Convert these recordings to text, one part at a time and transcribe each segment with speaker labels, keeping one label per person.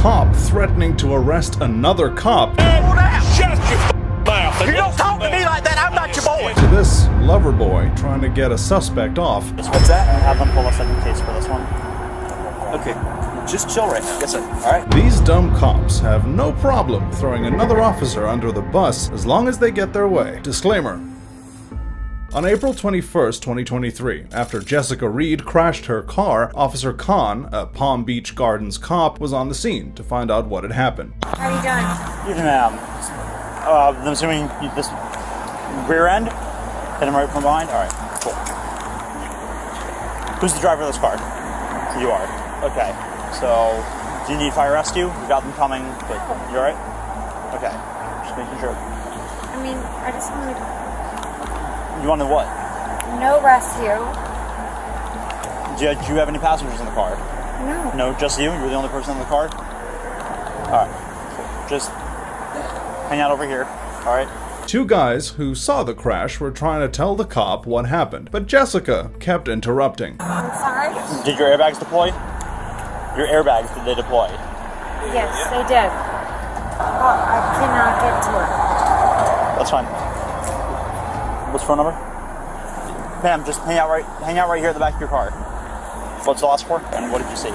Speaker 1: cop threatening to arrest another cop.
Speaker 2: Shut your mouth.
Speaker 3: You don't talk to me like that, I'm not your boy.
Speaker 1: To this lover boy trying to get a suspect off.
Speaker 3: What's that? Have them pull a second case for this one.
Speaker 4: Okay, just chill right now. Yes, sir. All right.
Speaker 1: These dumb cops have no problem throwing another officer under the bus as long as they get their way. Disclaimer. On April 21st, 2023, after Jessica Reed crashed her car, Officer Khan, a Palm Beach Gardens cop, was on the scene to find out what had happened.
Speaker 5: How are you doing?
Speaker 3: Even I'm assuming this rear end? Hit him right from behind? Alright, cool. Who's the driver of this car? You are. Okay, so do you need fire rescue? We got them coming, but you alright? Okay, just making sure.
Speaker 5: I mean, I just wanted
Speaker 3: You wanted what?
Speaker 5: no rescue.
Speaker 3: Do you have any passengers in the car?
Speaker 5: No.
Speaker 3: No, just you? You were the only person in the car? Alright, cool. Just hang out over here, alright?
Speaker 1: Two guys who saw the crash were trying to tell the cop what happened, but Jessica kept interrupting.
Speaker 5: I'm sorry?
Speaker 3: Did your airbags deploy? Your airbags, did they deploy?
Speaker 5: Yes, they did. Oh, I cannot get to it.
Speaker 3: That's fine. What's phone number? Ma'am, just hang out right here at the back of your car. What's the last four? And what did you see?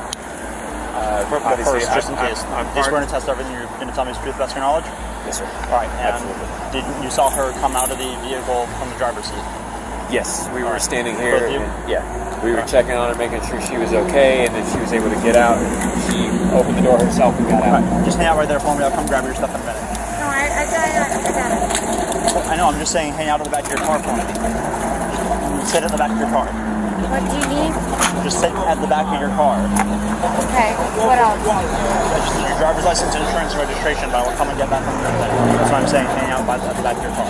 Speaker 3: First, just in case. Just we're going to test everything. You're going to tell me to the best of your knowledge?
Speaker 4: Yes, sir.
Speaker 3: All right. And
Speaker 4: absolutely.
Speaker 3: you saw her come out of the vehicle from the driver's seat?
Speaker 4: Yes, we were standing here.
Speaker 3: Both of you?
Speaker 4: We were checking on her, making sure she was okay, and then she was able to get out. And she opened the door herself and got out.
Speaker 3: Right. Just hang out right there for me. I'll come grab your stuff in a minute.
Speaker 5: No, I got it.
Speaker 3: I know. I'm just saying, hang out at the back of your car for me. Sit at the back of your car.
Speaker 5: What do you need?
Speaker 3: Just sit at the back of your car.
Speaker 5: Okay, what else?
Speaker 3: Just your driver's license, insurance, and registration, but I will come and get that from you. That's what I'm saying, hang out at the back of your car.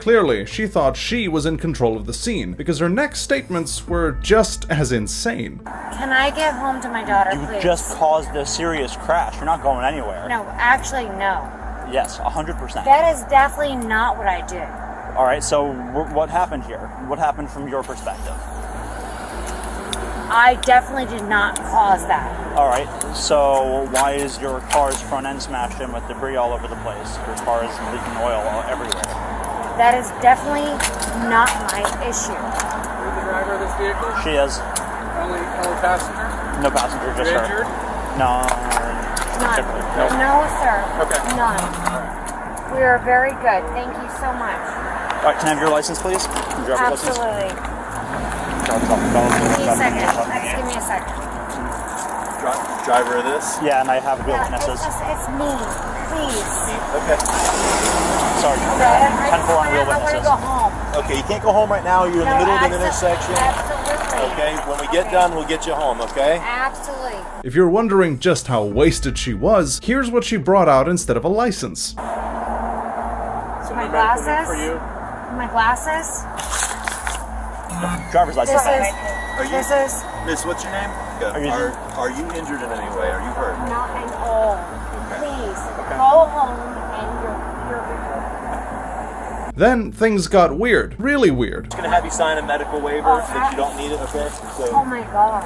Speaker 1: Clearly, she thought she was in control of the scene, because her next statements were just as insane.
Speaker 5: Can I get home to my daughter,
Speaker 3: You
Speaker 5: please?
Speaker 3: just caused a serious crash. You're not going anywhere.
Speaker 5: No, actually, no.
Speaker 3: Yes, 100%.
Speaker 5: That is definitely not what I did.
Speaker 3: All right, so what happened here? What happened from your perspective?
Speaker 5: I definitely did not cause that.
Speaker 3: All right, so why is your car's front end smashed in with debris all over the place? Your car is leaking oil everywhere.
Speaker 5: That is definitely not my issue.
Speaker 6: You're the driver of this vehicle?
Speaker 3: She is.
Speaker 6: Only passenger?
Speaker 3: No passenger, just
Speaker 6: You're
Speaker 3: her.
Speaker 6: injured?
Speaker 3: No.
Speaker 5: None.
Speaker 3: Nope.
Speaker 5: No, sir.
Speaker 6: Okay.
Speaker 5: None. We are very good. Thank you so much.
Speaker 3: All right, can I have your license, please? Driver's license?
Speaker 5: Absolutely.
Speaker 3: Give
Speaker 5: Give me a second. Just give me a second.
Speaker 4: Driver of this?
Speaker 3: Yeah, and I have good
Speaker 5: Yeah,
Speaker 3: witnesses.
Speaker 5: it's me. Please.
Speaker 4: Okay.
Speaker 3: Sorry,
Speaker 5: Okay,
Speaker 3: 10-4 on real
Speaker 5: I want to
Speaker 3: witnesses.
Speaker 5: go home.
Speaker 4: Okay, you can't go home right now. You're in the middle of an intersection.
Speaker 5: Absolutely.
Speaker 4: Okay, when we get done, we'll get you home, okay?
Speaker 5: Absolutely.
Speaker 1: If you're wondering just how wasted she was, here's what she brought out instead of a license.
Speaker 5: My glasses? My glasses?
Speaker 3: Driver's license.
Speaker 5: This is
Speaker 4: Miss, what's your name?
Speaker 3: Are you injured?
Speaker 4: Are you injured in any way? Are you hurt?
Speaker 5: not at all. Please, go home and you're
Speaker 1: Then things got weird, really weird.
Speaker 4: I'm gonna have you sign a medical waiver
Speaker 5: Oh,
Speaker 4: that you don't need it, okay?
Speaker 5: Oh
Speaker 4: So,
Speaker 5: my God.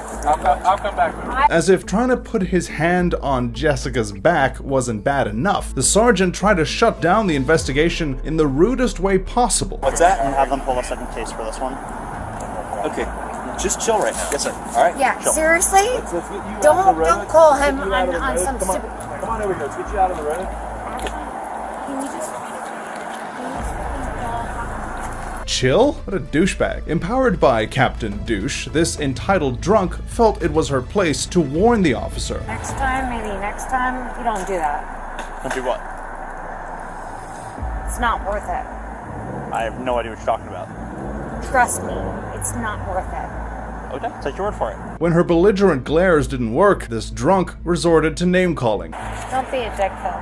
Speaker 6: I'll come back with you.
Speaker 1: As if trying to put his hand on Jessica's back wasn't bad enough, the sergeant tried to shut down the investigation in the rudest way possible.
Speaker 4: what's that?
Speaker 3: And have them pull a second case for this one.
Speaker 4: Okay, just chill right now. Yes, sir. All right?
Speaker 5: Yeah,
Speaker 3: Chill.
Speaker 5: seriously?
Speaker 4: Let's get you out of the
Speaker 5: Don't
Speaker 4: road.
Speaker 5: call
Speaker 4: Let's get
Speaker 5: him
Speaker 4: you out of the
Speaker 5: on
Speaker 4: road.
Speaker 5: some
Speaker 4: Come on.
Speaker 5: stupid...
Speaker 4: Come on over here. Let's get you out of the road.
Speaker 5: Can you just...
Speaker 1: Chill? What a douchebag. Empowered by Captain Douche, this entitled drunk felt it was her place to warn the officer.
Speaker 5: Next time, maybe next time, you don't do that.
Speaker 3: And do what?
Speaker 5: It's not worth it.
Speaker 3: I have no idea what you're talking about.
Speaker 5: Trust me, it's not worth it.
Speaker 3: Okay, take your word for it.
Speaker 1: When her belligerent glares didn't work, this drunk resorted to name-calling.
Speaker 5: Don't be a dick, Phil.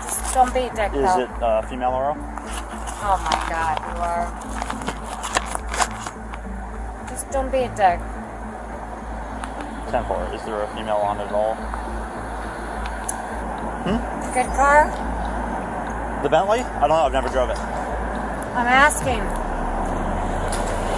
Speaker 5: Just don't be a dick,
Speaker 3: Is
Speaker 5: Phil.
Speaker 3: it female oral?
Speaker 5: Oh my God, you are. Just don't be a dick.
Speaker 3: 10-4. Is there a female on it at all?
Speaker 5: Good car?
Speaker 3: The Bentley? I don't know. I've never drove it.
Speaker 5: I'm asking.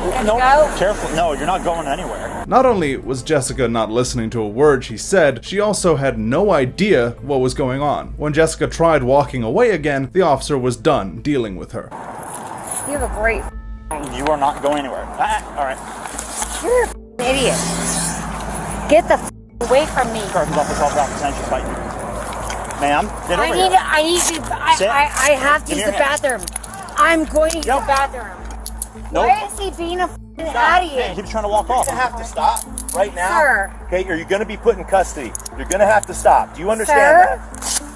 Speaker 5: Let's
Speaker 3: No,
Speaker 5: go.
Speaker 3: careful. No, you're not going anywhere.
Speaker 1: Not only was Jessica not listening to a word she said, she also had no idea what was going on. When Jessica tried walking away again, the officer was done dealing with her.
Speaker 5: You have a great
Speaker 3: You are not going anywhere. All right.
Speaker 5: You're an idiot. Get the away from me.
Speaker 3: Car comes off the 12 block. She's fighting. Ma'am, get over here.
Speaker 5: I need to,
Speaker 3: Sit.
Speaker 5: I have to
Speaker 3: Give
Speaker 5: use
Speaker 3: me
Speaker 5: the
Speaker 3: your hand.
Speaker 5: bathroom. I'm going to use
Speaker 3: Nope.
Speaker 5: the bathroom.
Speaker 3: Nope.
Speaker 5: Why is he being a f***ing
Speaker 3: Hey,
Speaker 5: idiot?
Speaker 3: he keeps trying to walk off.
Speaker 7: You have to stop right now.
Speaker 5: Sir.
Speaker 7: Okay, or you're going to be put in custody. You're going to have to stop. Do you understand
Speaker 5: Sir?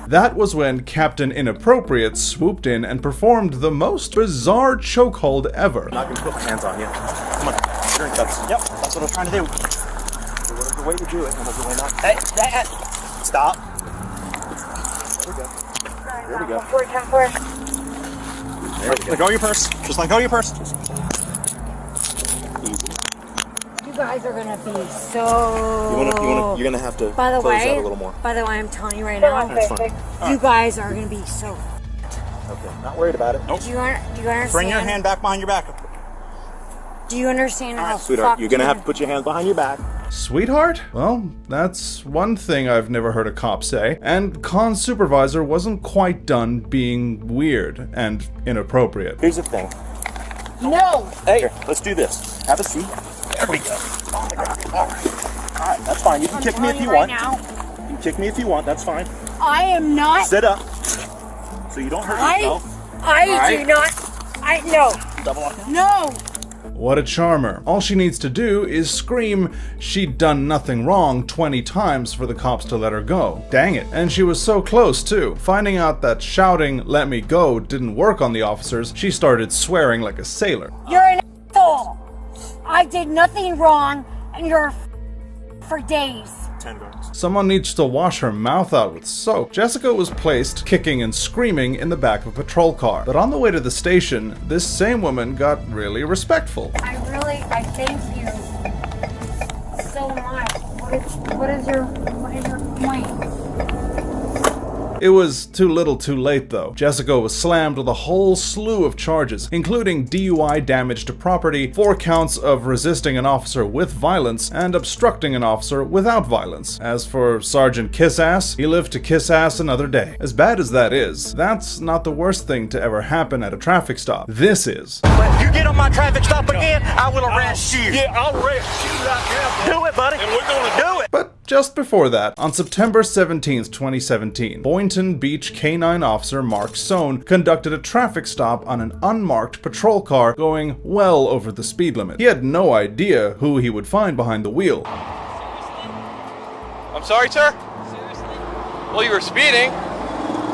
Speaker 7: that?
Speaker 1: That was when Captain Inappropriate swooped in and performed the most bizarre chokehold ever.
Speaker 7: I'm not going to put my hands on you. Come on, you're in cuffs.
Speaker 3: Yep, that's what I was trying to do.
Speaker 7: Whatever the way to do it, and the way not.
Speaker 3: Hey, stop.
Speaker 7: There we go. There we go.
Speaker 3: Let go of your purse. Just let go of your purse.
Speaker 5: You guys are gonna be so.
Speaker 7: You're gonna have to
Speaker 5: By the
Speaker 7: close
Speaker 5: way,
Speaker 7: that a little more.
Speaker 5: I'm telling you right now,
Speaker 7: That's fine.
Speaker 5: you guys are gonna be so.
Speaker 7: Okay, not worried about it.
Speaker 3: Nope.
Speaker 5: Do you understand?
Speaker 3: Bring your hand back behind your back.
Speaker 5: Do you understand how
Speaker 7: Sweetheart, you're gonna have to put your hands behind your back.
Speaker 1: Sweetheart? Well, that's one thing I've never heard a cop say. And Khan's supervisor wasn't quite done being weird and inappropriate.
Speaker 7: Here's the thing.
Speaker 5: No.
Speaker 7: Hey, here, let's do this. Have a seat. There we go. Oh my God. All right, that's fine. You can kick me if you want.
Speaker 5: Now,
Speaker 7: You can kick me if you want. That's fine.
Speaker 5: I am not.
Speaker 7: Sit up, so you don't hurt yourself.
Speaker 5: I
Speaker 7: right.
Speaker 5: do not. No.
Speaker 7: Double lock.
Speaker 5: No.
Speaker 1: What a charmer. All she needs to do is scream she'd done nothing wrong 20 times for the cops to let her go. Dang it. And she was so close too. Finding out that shouting "let me go" didn't work on the officers, she started swearing like a sailor.
Speaker 5: You're an asshole. I did nothing wrong, and you're for days.
Speaker 7: 10 guards.
Speaker 1: Someone needs to wash her mouth out with soap. Jessica was placed, kicking and screaming, in the back of a patrol car. But on the way to the station, this same woman got really respectful.
Speaker 5: I thank you so much. What is your point?
Speaker 1: It was too little too late though. Jessica was slammed with a whole slew of charges, including DUI damage to property, 4 counts of resisting an officer with violence, and obstructing an officer without violence. As for Sergeant Kissass, he lived to kiss ass another day. As bad as that is, that's not the worst thing to ever happen at a traffic stop. This is.
Speaker 7: You get on my traffic stop again, I will arrest you.
Speaker 2: Yeah, I'll arrest you right now.
Speaker 7: Do it, buddy.
Speaker 2: And we're gonna
Speaker 7: do it.
Speaker 1: But just before that, on September 17th, 2017, Boynton Beach K-9 officer Mark Sohn conducted a traffic stop on an unmarked patrol car going well over the speed limit. He had no idea who he would find behind the wheel.
Speaker 6: I'm sorry, sir? Seriously? Well, you were speeding.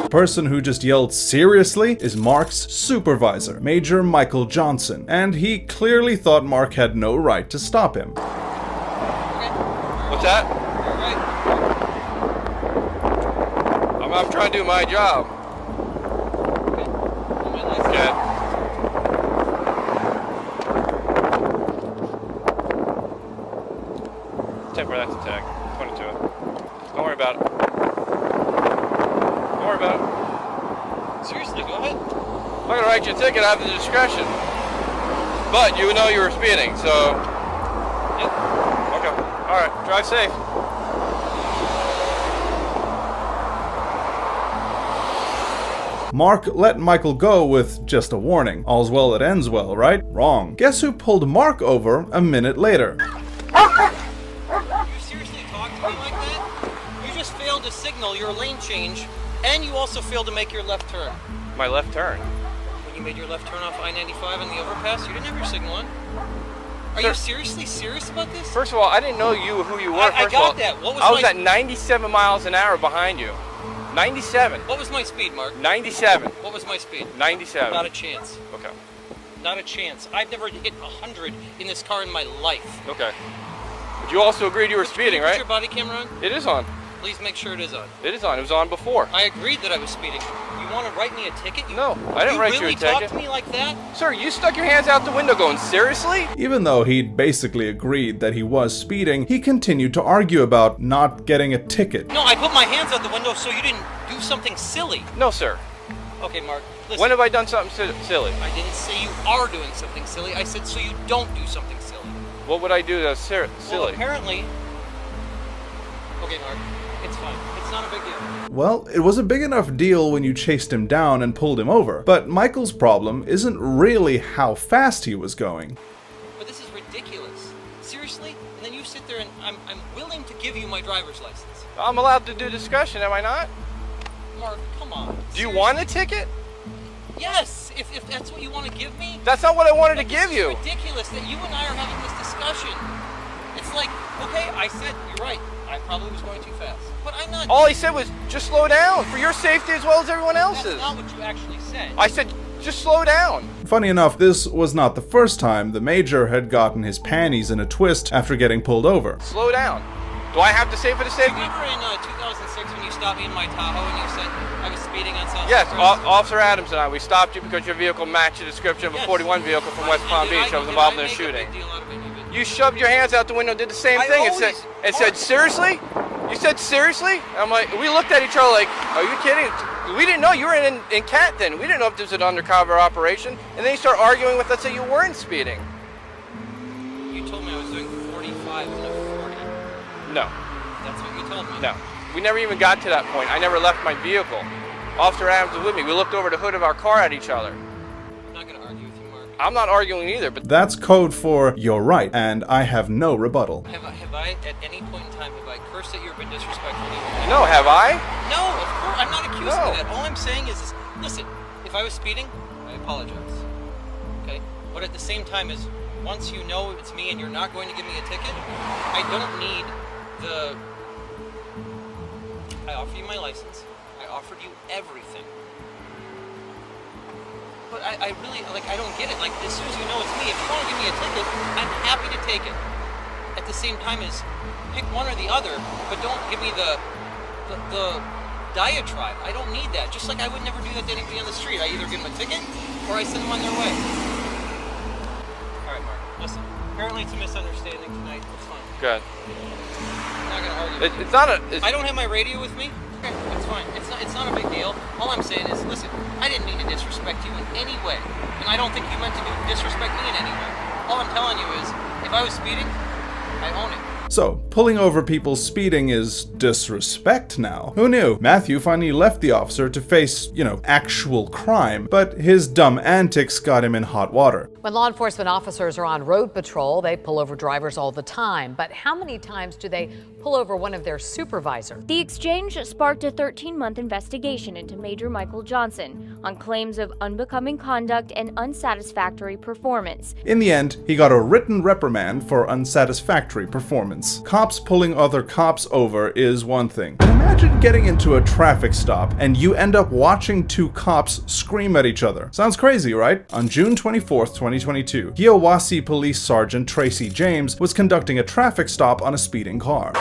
Speaker 1: The person who just yelled "seriously" is Mark's supervisor, Major Michael Johnson, and he clearly thought Mark had no right to stop him.
Speaker 6: What's that? I'm trying to do my job. Okay. Temporary, that's a tag. 22. Don't worry about it. Don't worry about it. Seriously, go ahead. I'm not gonna write you a ticket. I have the discretion. But you know you were speeding, so. Yeah. Okay. All right. Drive safe.
Speaker 1: Mark let Michael go with just a warning. All's well that ends well, right? Wrong. Guess who pulled Mark over a minute later?
Speaker 8: You seriously talk to me like that? You just failed to signal your lane change, and you also failed to make your left turn.
Speaker 6: My left turn.
Speaker 8: When you made your left turn off I-95 on the overpass, you didn't have your signal on. Are you seriously serious about this?
Speaker 6: First of all, I didn't know who you were.
Speaker 8: I
Speaker 6: First
Speaker 8: got
Speaker 6: of all,
Speaker 8: that. What was
Speaker 6: I was
Speaker 8: my-
Speaker 6: at 97 miles an hour behind you. 97.
Speaker 8: What was my speed, Mark?
Speaker 6: 97.
Speaker 8: What was my speed?
Speaker 6: 97.
Speaker 8: Not a chance.
Speaker 6: Okay.
Speaker 8: Not a chance. I've never hit 100 in this car in my life.
Speaker 6: Okay. But you also agreed you were speeding,
Speaker 8: Put
Speaker 6: right?
Speaker 8: your body camera on?
Speaker 6: It is on.
Speaker 8: Please make sure it is on.
Speaker 6: It is on. It was on before.
Speaker 8: I agreed that I was speeding. You want to write me a ticket?
Speaker 6: No, I didn't write you a
Speaker 8: really
Speaker 6: ticket.
Speaker 8: talk to me like that?
Speaker 6: Sir, you stuck your hands out the window going, seriously?
Speaker 1: Even though he'd basically agreed that he was speeding, he continued to argue about not getting a ticket.
Speaker 8: No, I put my hands out the window so you didn't do something silly.
Speaker 6: No, sir.
Speaker 8: Okay, Mark, listen.
Speaker 6: When have I done something silly?
Speaker 8: I didn't say you are doing something silly. I said so you don't do something silly.
Speaker 6: What would I do that's silly?
Speaker 8: Well, apparently... Okay, Mark, it's fine. It's not a big deal.
Speaker 1: Well, it was a big enough deal when you chased him down and pulled him over, but Michael's problem isn't really how fast he was going.
Speaker 8: But this is ridiculous. Seriously? And then you sit there and I'm willing to give you my driver's license.
Speaker 6: I'm allowed to do discussion, am I not?
Speaker 8: Mark, come on.
Speaker 6: Do you want a ticket?
Speaker 8: Yes, if that's what you want to give me.
Speaker 6: That's not what I wanted to give you.
Speaker 8: It's ridiculous that you and I are having this discussion. It's like, okay, I said, you're right. I probably was going too fast. But I'm not...
Speaker 6: All he said was, just slow down, for your safety as well as everyone else's.
Speaker 8: That's not what you actually said.
Speaker 6: I said, just slow down.
Speaker 1: Funny enough, this was not the first time the Major had gotten his panties in a twist after getting pulled over.
Speaker 6: Slow down. Do I have to say for the safety?
Speaker 8: Remember in 2006 when you stopped me in my Tahoe and you said I was speeding on South
Speaker 6: Yes,
Speaker 8: Express?
Speaker 6: Officer Adams and I, we stopped you because your vehicle matched the description of a 41 vehicle from West Palm Beach that was involved in a shooting. You shoved your hands out the window and did the same thing and said, seriously? You said, seriously? I'm like, we looked at each other like, are you kidding? We didn't know you were in CAT then. We didn't know if this was an undercover operation. And then you start arguing with us that you weren't speeding.
Speaker 8: You told me I was doing 45 and a 40.
Speaker 6: No.
Speaker 8: That's what you told me.
Speaker 6: No. We never even got to that point. I never left my vehicle. Officer Adams was with me. We looked over the hood of our car at each other.
Speaker 8: I'm not going to argue with you, Mark.
Speaker 6: I'm not arguing either, but
Speaker 1: That's code for you're right, and I have no rebuttal.
Speaker 8: Have I, at any point in time, have I cursed at you or been disrespectful to you?
Speaker 6: no, have I?
Speaker 8: No, of course. I'm not accusing
Speaker 6: No.
Speaker 8: you of that. All I'm saying is, listen, if I was speeding, I apologize. Okay? But at the same time is, once you know it's me and you're not going to give me a ticket, I don't need the... I offered you my license. I offered you everything. But I really, like, I don't get it. Like, as soon as you know it's me, if you want to give me a ticket, I'm happy to take it. At the same time as, pick one or the other, but don't give me the diatribe. I don't need that. Just like I would never do that to anybody on the street. I either give them a ticket or I send them on their way. All right, Mark. Listen. Apparently it's a misunderstanding tonight. It's fine.
Speaker 6: Good.
Speaker 8: I'm not gonna argue.
Speaker 6: It's not a...
Speaker 8: I don't have my radio with me. Okay, it's fine. It's not a big deal. All I'm saying is, listen, I didn't mean to disrespect you in any way, and I don't think you meant to disrespect me in any way. All I'm telling you is, if I was speeding, I own it.
Speaker 1: So, pulling over people speeding is disrespect now. Who knew? Matthew finally left the officer to face, actual crime, but his dumb antics got him in hot water.
Speaker 9: When law enforcement officers are on road patrol, they pull over drivers all the time. But how many times do they pull over one of their supervisors?
Speaker 10: The exchange sparked a 13-month investigation into Major Michael Johnson on claims of unbecoming conduct and unsatisfactory performance.
Speaker 1: In the end, he got a written reprimand for unsatisfactory performance. Cops pulling other cops over is one thing. Imagine getting into a traffic stop and you end up watching two cops scream at each other. Sounds crazy, right? On June 24th, 2022, Hiawassee Police Sergeant Tracy James was conducting a traffic stop on a speeding car.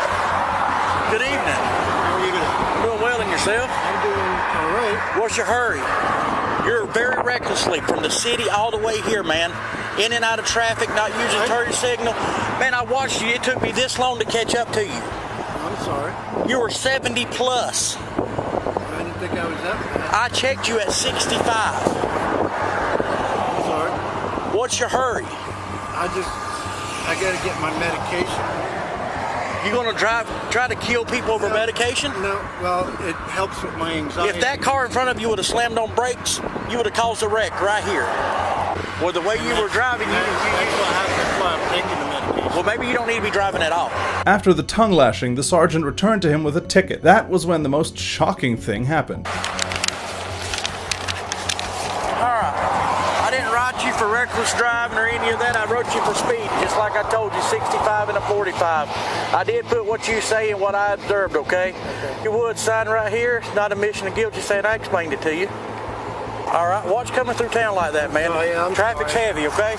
Speaker 11: Good evening. How are you doing? Well, and yourself?
Speaker 12: I'm doing all right.
Speaker 11: What's your hurry? You're very recklessly from the city all the way here, man. In and out of traffic, not using turn signal. Man, I watched you. It took me this long to catch up to you.
Speaker 12: I'm sorry.
Speaker 11: You were 70 plus.
Speaker 12: I didn't think I was that bad.
Speaker 11: I checked you at 65.
Speaker 12: I'm sorry.
Speaker 11: What's your hurry?
Speaker 12: I got to get my medication.
Speaker 11: You gonna try to kill people over medication?
Speaker 12: No, well, it helps with my anxiety.
Speaker 11: If that car in front of you would have slammed on brakes, you would have caused a wreck right here. Well, the way you were driving,
Speaker 12: that's why I'm taking the medication.
Speaker 11: Well, maybe you don't need to be driving at all.
Speaker 1: After the tongue lashing, the sergeant returned to him with a ticket. That was when the most shocking thing happened.
Speaker 11: I didn't write you for reckless driving or any of that. I wrote you for speed, just like I told you, 65 and a 45. I did put what you say and what I observed, okay? Your wood sign right here, it's not a admission of guilt, just saying I explained it to you. All right, watch coming through town like that, man.
Speaker 12: Oh, yeah,
Speaker 11: Traffic's heavy, okay?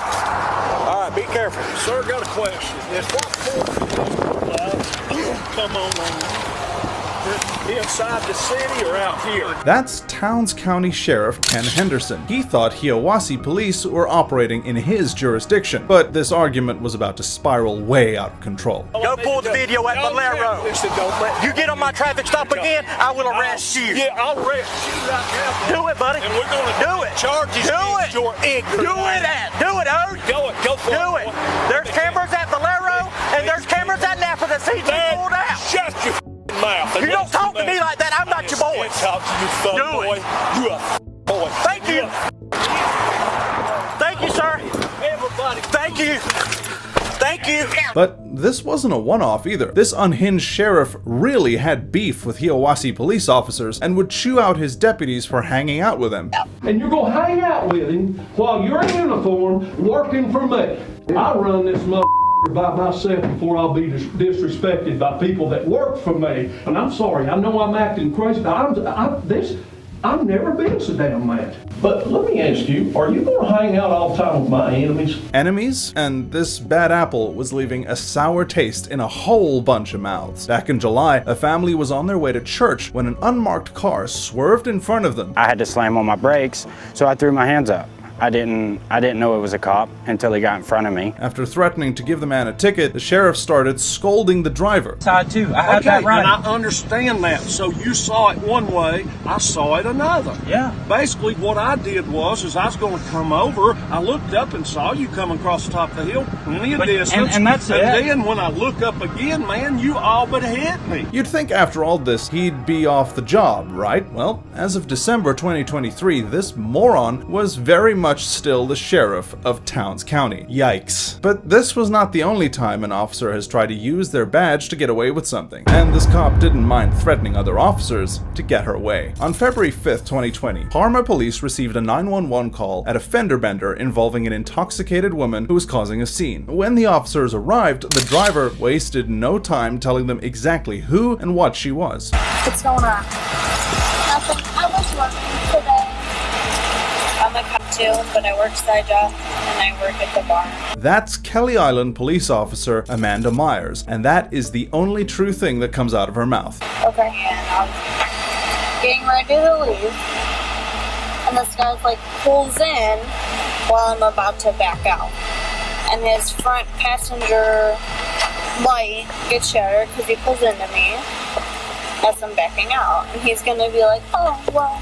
Speaker 11: All right, be careful.
Speaker 12: Sir, got a question. Yes, what for? Come on.
Speaker 2: inside the city or out here?
Speaker 1: That's Towns County Sheriff Ken Henderson. He thought Hiawassee police were operating in his jurisdiction, but this argument was about to spiral way out of control.
Speaker 11: Go pull the video at Valero. You get on my traffic stop again, I will arrest you.
Speaker 2: Yeah, I'll arrest you right now.
Speaker 11: Do it, buddy.
Speaker 2: And we're going to
Speaker 11: do it.
Speaker 2: Charges against your ignorance.
Speaker 11: Do it, Ode.
Speaker 2: Go for it.
Speaker 11: Do it. There's cameras at Valero and there's cameras at Napa that see you pulled out.
Speaker 2: Shut your mouth.
Speaker 11: You don't talk to me like that. I'm not your boy.
Speaker 2: Talk to you, fuck boy. You a boy.
Speaker 11: Thank you. Thank you, sir.
Speaker 2: Everybody.
Speaker 11: Thank you. Thank you.
Speaker 1: But this wasn't a one-off either. This unhinged sheriff really had beef with Hiawassee police officers and would chew out his deputies for hanging out with him.
Speaker 13: And you're gonna hang out with him while you're in uniform working for me. I run this by myself before I'll be disrespected by people that work for me. And I'm sorry, I know I'm acting crazy, but I've never been so damn mad. But let me ask you, are you going to hang out all the time with my enemies?
Speaker 1: Enemies? And this bad apple was leaving a sour taste in a whole bunch of mouths. Back in July, a family was on their way to church when an unmarked car swerved in front of them.
Speaker 14: I had to slam on my brakes, so I threw my hands up. I didn't know it was a cop until he got in front of me.
Speaker 1: After threatening to give the man a ticket, the sheriff started scolding the driver.
Speaker 11: I had that right.
Speaker 2: And I understand that. So you saw it one way, I saw it another.
Speaker 11: Yeah.
Speaker 2: Basically, what I did was I was going to come over. I looked up and saw you coming across the top of the hill, plenty of distance.
Speaker 11: And that's it.
Speaker 2: And then when I look up again, man, you all but hit me.
Speaker 1: You'd think after all this, he'd be off the job, right? Well, as of December 2023, this moron was very much still the sheriff of Towns County. Yikes. But this was not the only time an officer has tried to use their badge to get away with something. And this cop didn't mind threatening other officers to get her way. On February 5th, 2020, Parma police received a 911 call at a fender bender involving an intoxicated woman who was causing a scene. When the officers arrived, the driver wasted no time telling them exactly who and what she was.
Speaker 15: What's going on? Nothing. I was working today. I'm a cop too, but I work side job and I work at the bar.
Speaker 1: That's Kelly Island police officer Amanda Myers, and that is the only true thing that comes out of her mouth.
Speaker 15: Okay, and I'm getting ready to leave, and this guy's like pulls in while I'm about to back out, and his front passenger light gets shattered because he pulls into me as I'm backing out, and he's gonna be like, oh well,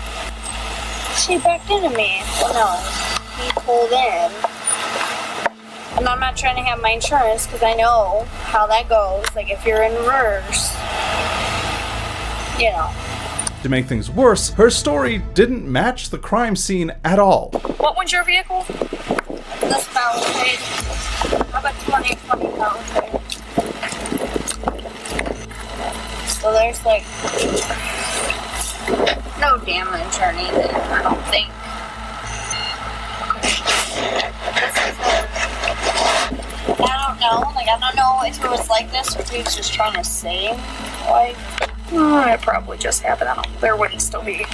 Speaker 15: she backed into me. Well, no, he pulled in. And I'm not trying to have my insurance because I know how that goes. Like, if you're in reverse, you know.
Speaker 1: To make things worse, her story didn't match the crime scene at all.
Speaker 15: What was your vehicle? This Palisade. How about 20 Palisade? So there's like no damage or anything, I don't think. I don't know. Like, I don't know if it was like this or if he was just trying to save. Like, it probably just happened. There wouldn't still be.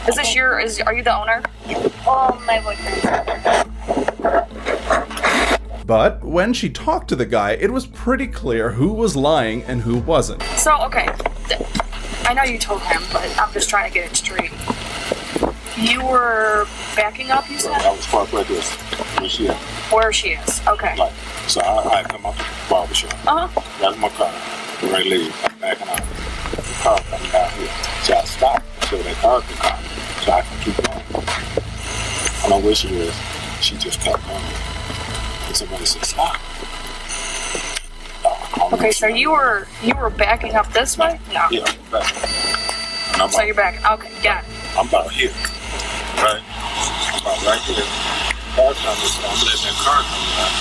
Speaker 15: Is this are you the owner? Oh, my boyfriend.
Speaker 1: But when she talked to the guy, it was pretty clear who was lying and who wasn't.
Speaker 15: So, okay. I know you told him, but I'm just trying to get it straight. You were backing up, you said?
Speaker 16: I was parked right there. Where she at?
Speaker 15: Where she is, okay.
Speaker 16: Like, so I come out the barber shop. Got in my car. Right leave. I'm backing out. The car coming down here. So I stopped so that car can come. So I can keep going. I don't know where she is. She just kept going. And somebody said, stop.
Speaker 15: Okay, so you were backing up this way? No.
Speaker 16: Yeah, I'm back.
Speaker 15: So you're back. Okay, got it.
Speaker 16: I'm about here. Right? I'm about right here. Car coming, so I'm letting that car come down.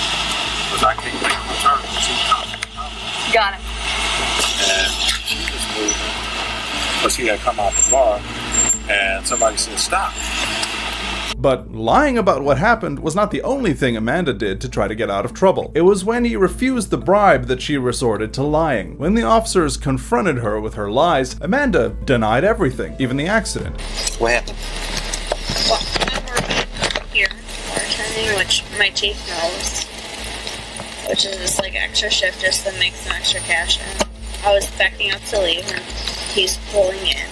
Speaker 16: Because I can't make my turn when she's coming.
Speaker 15: Got it.
Speaker 16: And she was moving. But she had come out the bar, and somebody said, stop.
Speaker 1: But lying about what happened was not the only thing Amanda did to try to get out of trouble. It was when he refused the bribe that she resorted to lying. When the officers confronted her with her lies, Amanda denied everything, even the accident.
Speaker 16: What happened?
Speaker 15: Well, I'm working here, bartending, which my chief knows, which is just like extra shift just to make some extra cash in. I was backing up to leave, and he's pulling in.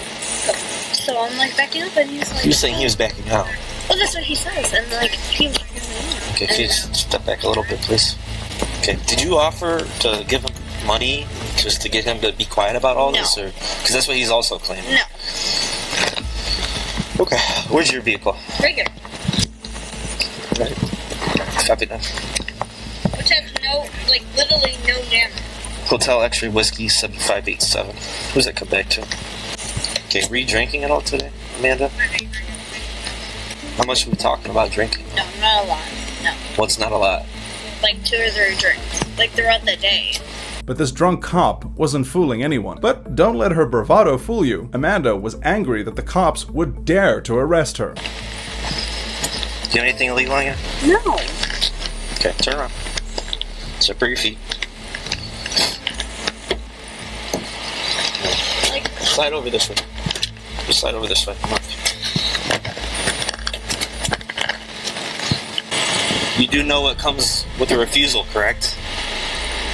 Speaker 15: So I'm like backing up, and he's like...
Speaker 17: You're saying he was backing out?
Speaker 15: Well, that's what he says, and like, he was backing up.
Speaker 17: Okay, can you just step back a little bit, please? Okay, did you offer to give him money just to get him to be quiet about all this? Or because that's what he's also claiming.
Speaker 15: No.
Speaker 17: Okay, where's your vehicle?
Speaker 15: Right here.
Speaker 17: Right. Copy that.
Speaker 15: Which has no, like, literally no damage.
Speaker 17: Hotel X-ray Whiskey 7587. Who's that come back to? Okay, were you drinking at all today, Amanda? How much are we talking about drinking?
Speaker 15: No, not a lot. No.
Speaker 17: What's not a lot?
Speaker 15: Like 2 or 3 drinks. Like throughout the day.
Speaker 1: But this drunk cop wasn't fooling anyone. But don't let her bravado fool you. Amanda was angry that the cops would dare to arrest her.
Speaker 17: Do you have anything illegal on you?
Speaker 15: No.
Speaker 17: Okay, turn around. Separate your feet.
Speaker 15: Like,
Speaker 17: slide over this way. Just slide over this way. Come on. You do know what comes with a refusal, correct?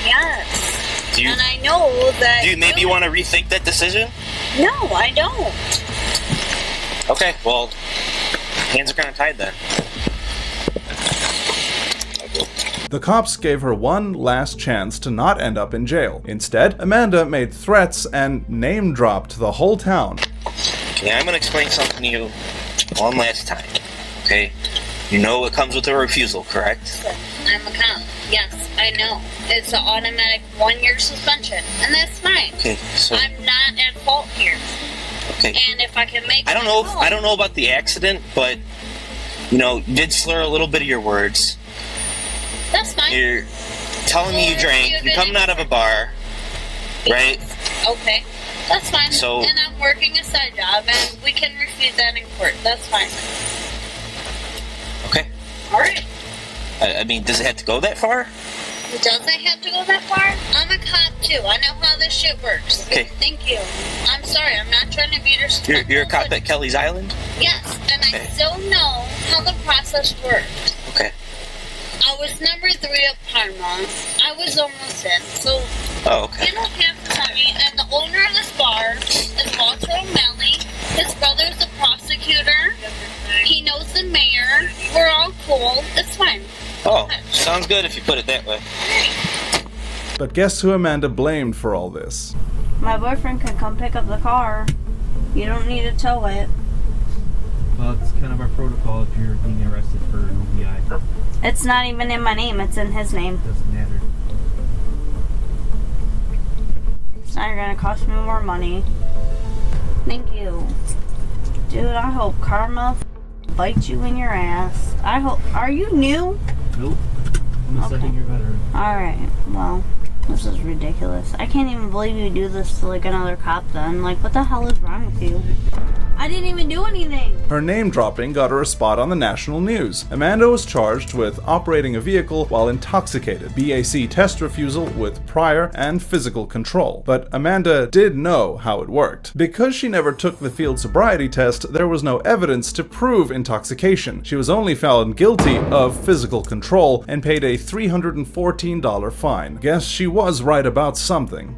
Speaker 15: yes.
Speaker 17: Do you,
Speaker 15: and I know that...
Speaker 17: do you maybe want to rethink that decision?
Speaker 15: No, I don't.
Speaker 17: Okay, well, hands are kind of tied then.
Speaker 1: The cops gave her one last chance to not end up in jail. Instead, Amanda made threats and name-dropped the whole town.
Speaker 17: Okay, I'm going to explain something to you one last time, okay? You know what comes with a refusal, correct?
Speaker 15: I'm a cop. Yes, I know. It's an automatic 1-year suspension, and that's fine.
Speaker 17: Okay, so
Speaker 15: I'm not at fault here.
Speaker 17: Okay.
Speaker 15: And if I can make
Speaker 17: I don't know about the accident, but you know, you did slur a little bit of your words.
Speaker 15: That's fine.
Speaker 17: You're telling me you drank. You're coming out of a bar, right?
Speaker 15: Okay, that's fine.
Speaker 17: So,
Speaker 15: and I'm working a side job, and we can refute that in court. That's fine.
Speaker 17: Okay.
Speaker 15: All right.
Speaker 17: I mean, does it have to go that far?
Speaker 15: Does it have to go that far? I'm a cop too. I know how this shit works.
Speaker 17: Okay.
Speaker 15: Thank you. I'm sorry. I'm not trying to be disrespectful.
Speaker 17: You're a cop at Kelly's Island?
Speaker 15: Yes, and I still know how the process works.
Speaker 17: Okay.
Speaker 15: I was number 3 at Parma. I was almost in, so you don't have to tell me. And the owner of this bar is Walter O'Malley. His brother's the prosecutor. He knows the mayor. We're all cool. It's fine.
Speaker 17: Oh, sounds good if you put it that way.
Speaker 1: But guess who Amanda blamed for all this?
Speaker 18: My boyfriend can come pick up the car. You don't need to tow it.
Speaker 19: Well, it's kind of our protocol if you're being arrested for an OBI.
Speaker 18: It's not even in my name, it's in his name.
Speaker 19: Doesn't matter.
Speaker 18: It's not gonna cost me more money. Thank you. Dude, I hope karma bites you in your ass. I hope. Are you new?
Speaker 19: Nope. I'm a second-year veteran.
Speaker 18: Alright, well, this is ridiculous. I can't even believe you do this to like another cop then. Like, what the hell is wrong with you? I didn't even do anything.
Speaker 1: Her name dropping got her a spot on the national news. Amanda was charged with operating a vehicle while intoxicated, BAC test refusal with prior and physical control. But Amanda did know how it worked. Because she never took the field sobriety test, there was no evidence to prove intoxication. She was only found guilty of physical control and paid a $314 fine. Guess she was right about something.